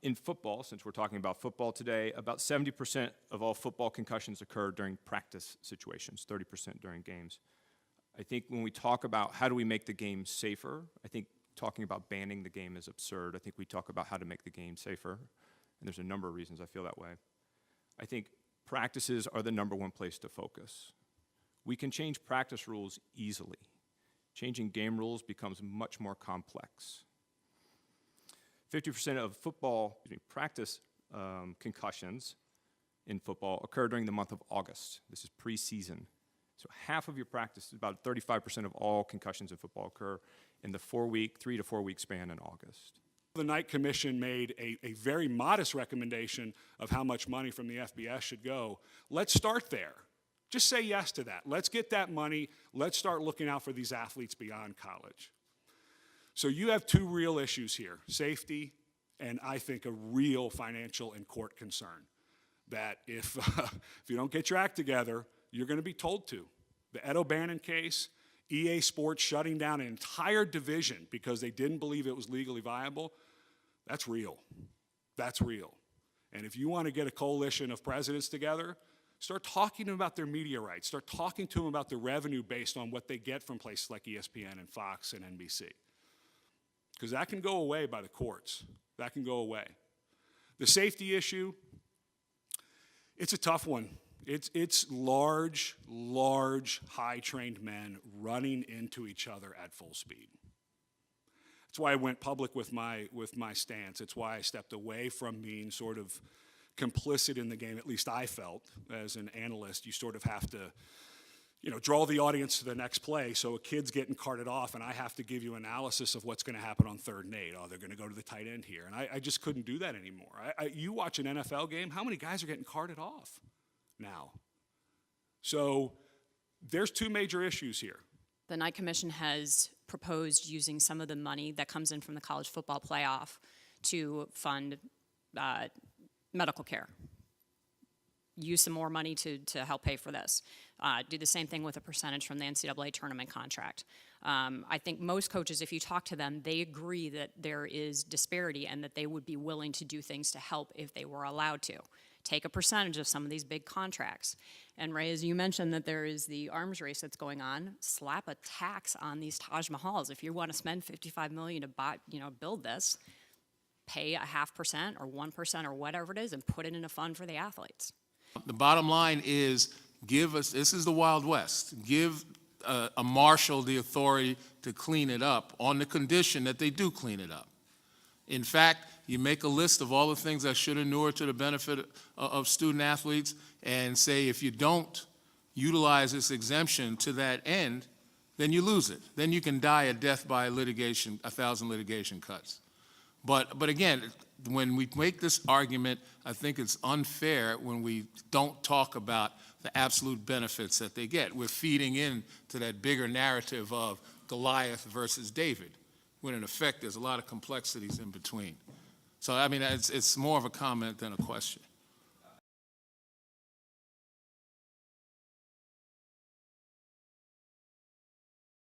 In football, since we're talking about football today, about 70% of all football concussions occur during practice situations, 30% during games. I think when we talk about how do we make the game safer, I think talking about banning the game is absurd. I think we talk about how to make the game safer, and there's a number of reasons I feel that way. I think practices are the #1 place to focus. We can change practice rules easily. Changing game rules becomes much more complex. 50% of practice concussions in football occur during the month of August. This is preseason. So half of your practice, about 35% of all concussions in football occur in the 3 to 4 week span in August. The Knight Commission made a very modest recommendation of how much money from the FBS should go. Let's start there. Just say yes to that. Let's get that money. Let's start looking out for these athletes beyond college. So you have two real issues here, safety and I think a real financial and court concern that if you don't get your act together, you're going to be told to. The Ed O'Bannon case, EA Sports shutting down an entire division because they didn't believe it was legally viable, that's real. That's real. And if you want to get a coalition of presidents together, start talking to them about their media rights. Start talking to them about the revenue based on what they get from places like ESPN and Fox and NBC. Because that can go away by the courts. That can go away. The safety issue, it's a tough one. It's large, high-trained men running into each other at full speed. That's why I went public with my stance. It's why I stepped away from being sort of complicit in the game, at least I felt. As an analyst, you sort of have to, draw the audience to the next play. So a kid's getting carted off, and I have to give you analysis of what's going to happen on 3rd and 8. Oh, they're going to go to the tight end here. And I just couldn't do that anymore. You watch an NFL game, how many guys are getting carted off now? So there's two major issues here. The Knight Commission has proposed using some of the money that comes in from the college football playoff to fund medical care. Use some more money to help pay for this. Do the same thing with a percentage from the NCAA tournament contract. I think most coaches, if you talk to them, they agree that there is disparity and that they would be willing to do things to help if they were allowed to. Take a percentage of some of these big contracts. And Ray, as you mentioned that there is the arms race that's going on, slap a tax on these Taj Mahals. If you want to spend $55 million to buy, build this, pay a 0.5% or 1% or whatever it is and put it in a fund for the athletes. The bottom line is, this is the Wild West, give a marshal the authority to clean it up on the condition that they do clean it up. In fact, you make a list of all the things that should inure to the benefit of student athletes and say if you don't utilize this exemption to that end, then you lose it. Then you can die a death by litigation, 1,000 litigation cuts. But again, when we make this argument, I think it's unfair when we don't talk about the absolute benefits that they get. We're feeding into that bigger narrative of Goliath versus David, when in effect there's a lot of complexities in between. So I mean, it's more of a comment than a question.